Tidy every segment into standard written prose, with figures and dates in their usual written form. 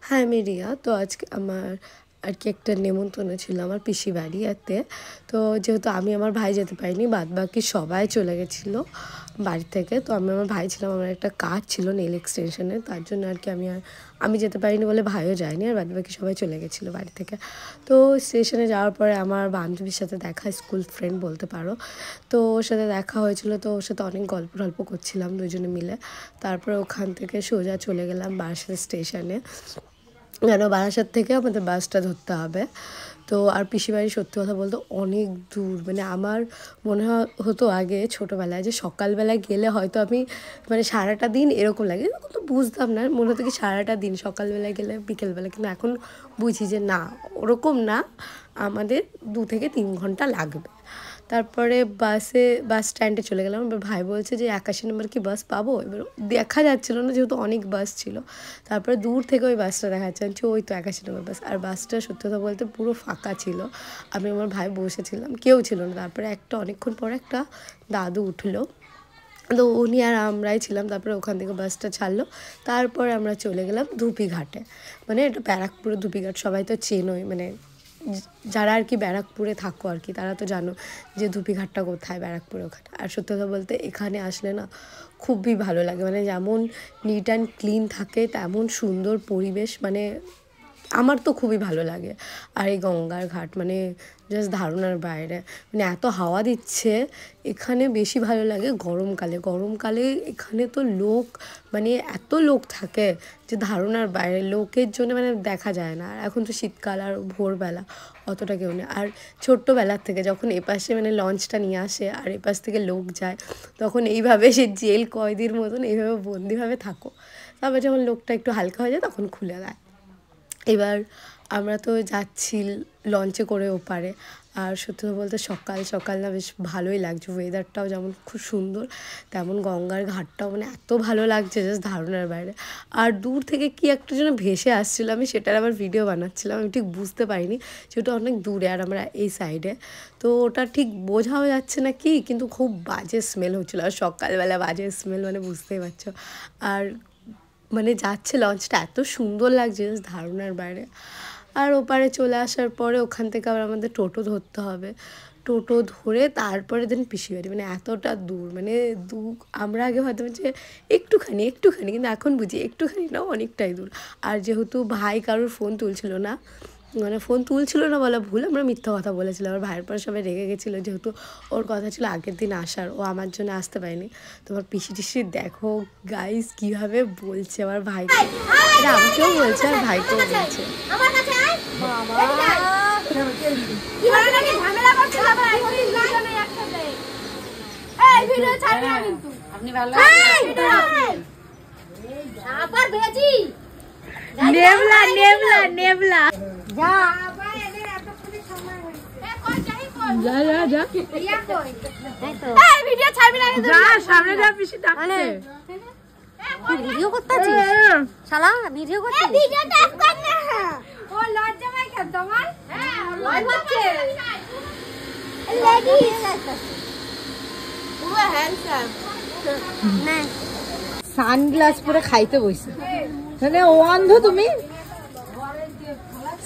হ্যাঁ, আমি রিয়া। তো আজকে আমার আর কি একটা নেমন্তন্ন ছিল আমার পিসি বাড়িতে। তো যেহেতু আমি আমার ভাই যেতে পারিনি, বাদবাকি সবাই চলে গেছিলো বাড়ি থেকে। তো আমি আমার ভাই ছিলাম, আমার একটা কাজ ছিল নেল এক্সটেনশনের, তার জন্য আর কি আমি যেতে পারিনি বলে ভাইও যায়নি, আর বাদবাকি সবাই চলে গেছিলো বাড়ি থেকে। তো স্টেশনে যাওয়ার পরে আমার বান্ধবীর সাথে দেখা, স্কুল ফ্রেন্ড বলতে পারো। তো ওর সাথে দেখা হয়েছিল, তো ওর সাথে অনেক গল্প করছিলাম দুজনে মিলে। তারপরে ওখান থেকে সোজা চলে গেলাম বারাসাত স্টেশনে, কেন বারাসাত থেকে আমাদের বাসটা ধরতে হবে। তো আর পিসিবাড়ি সত্যি কথা বলতে অনেক দূর, মানে আমার মনে হতো আগে ছোটোবেলায় যে সকালবেলায় গেলে হয়তো আমি মানে সারাটা দিন এরকম লাগে, তো বুঝতাম না, মনে হতো কি সারাটা দিন সকালবেলায় গেলে বিকেলবেলা, কিন্তু এখন বুঝি যে না, ওরকম না, আমাদের 2 থেকে 3 ঘন্টা লাগবে। তারপরে বাস স্ট্যান্ডে চলে গেলাম। এবার ভাই বলছে যে 81 নম্বর কি বাস পাবো? এবার দেখা যাচ্ছিলো না যেহেতু অনেক বাস ছিল। তারপরে দূর থেকে ওই বাসটা দেখা যাচ্ছে, ওই তো 81 নম্বর বাস। আর বাসটা সত্যি কথা বলতে পুরো ফাঁকা ছিল, আমি আমার ভাই বসেছিলাম, কেউ ছিল না। তারপরে অনেকক্ষণ পরে একটা দাদু উঠলো, তো উনি আর আমরাই ছিলাম। তারপরে ওখান থেকে বাসটা ছাড়লো, তারপরে আমরা চলে গেলাম ধুপিঘাটে। মানে এটা ব্যারাকপুরে ধুপিঘাট, সবাই তো চেনোই, মানে যারা আর কি ব্যারাকপুরে থাকো আর কি তারা তো জানো যে ধুপিঘাটটা কোথায়, ব্যারাকপুরে ওখানে। আর সত্যি কথা বলতে এখানে আসলে না খুবই ভালো লাগে, মানে যেমন নিট অ্যান্ড ক্লিন থাকে তেমন সুন্দর পরিবেশ, মানে আমার তো খুবই ভালো লাগে। আর এই গঙ্গার ঘাট মানে জাস্ট ধারণার বাইরে, মানে এত হাওয়া দিচ্ছে এখানে, বেশি ভালো লাগে গরমকালে এখানে তো লোক, মানে এত লোক থাকে যে ধারণার বাইরে, লোকের জন্য মানে দেখা যায় না। আর এখন তো শীতকাল, আর ভোরবেলা অতটা কেউ নেই। আর ছোট্টবেলার থেকে যখন এপাশে মানে লঞ্চটা নিয়ে আসে আর এপাশ থেকে লোক যায়, তখন এইভাবে সে জেল কয়েদির মতন এইভাবে বন্দিভাবে থাকো। তারপর যখন লোকটা একটু হালকা হয়ে যায় তখন খুলে দেয়। এবার আমরা তো যাচ্ছি লঞ্চে করে ওপারে, আর সত্যি বলতে সকাল সকাল না বেশ ভালোই লাগছে, ওয়েদারটাও যেমন খুব সুন্দর, তেমন গঙ্গার ঘাটটাও মানে এত ভালো লাগছে জাস্ট ধারণার বাইরে। আর দূর থেকে কি একটা যেন ভেসে আসছিলো, আমি সেটার আবার ভিডিও বানাচ্ছিলাম, আমি ঠিক বুঝতে পারিনি যেটা অনেক দূরে আর আমরা এই সাইডে, তো ওটা ঠিক বোঝাও যাচ্ছে না কি, কিন্তু খুব বাজে স্মেল হচ্ছিলো। আর সকালবেলা বাজে স্মেল মানে বুঝতেই পারছো। আর মানে যাচ্ছে লঞ্চটা এত সুন্দর লাগছে জাস্ট ধারণার বাইরে। আর ওপারে চলে আসার পরে ওখান থেকে আবার আমাদের টোটো ধরতে হবে, টোটো ধরে তারপরে দেন পিসিবাড়ি, মানে এতটা দূর, মানে আমরা আগে হয়তো যে একটুখানি, কিন্তু এখন বুঝি একটুখানি না, অনেকটাই দূর। আর যেহেতু ভাই কারোর ফোন তুলছিল না, মানে ফোন তুলছিল না বলা ভুল, আমরা মিথ্যা কথা বলেছিলাম। আর ভাইয়ের পরে সবাই রেগে গেছিলো, যেহেতু ওর কথা ছিল আগের দিন আসার, ও আমার জন্য আসতে পারেনি। তোমার পিসি টিসি দেখো গাইস কীভাবে বলছে আমার ভাইকে, এটা আমাকেও বলছে আর ভাইকেও বলছে। নেবলা নেবলা নেবলা যা যা যা যা এই ভিডিও ছাড়বি না, যা সামনে যা, পিসি ডাকছে। তুই ভিডিও করতেছিস শালা, ভিডিও করছিস, ভিডিওটা অফ কর না। ও লজ্জা পায় কেন তোমার? হ্যাঁ লজ্জা পাচ্ছে, লেডি পুরো হ্যান্ডসাম না, সানগ্লাস পরে খাইতে বইছে, মানে অন্ধ তুমি?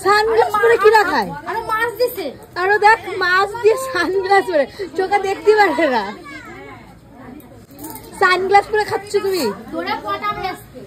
সানগ্লাস পরে কি রাখায়? আরো মাছ দিছে, আরো দেখ মাছ দিয়ে সানগ্লাস পরে, চোখে দেখতে পারে না, সানগ্লাস পরে খাচ্ছ তুমি? তোরা কটা আসছে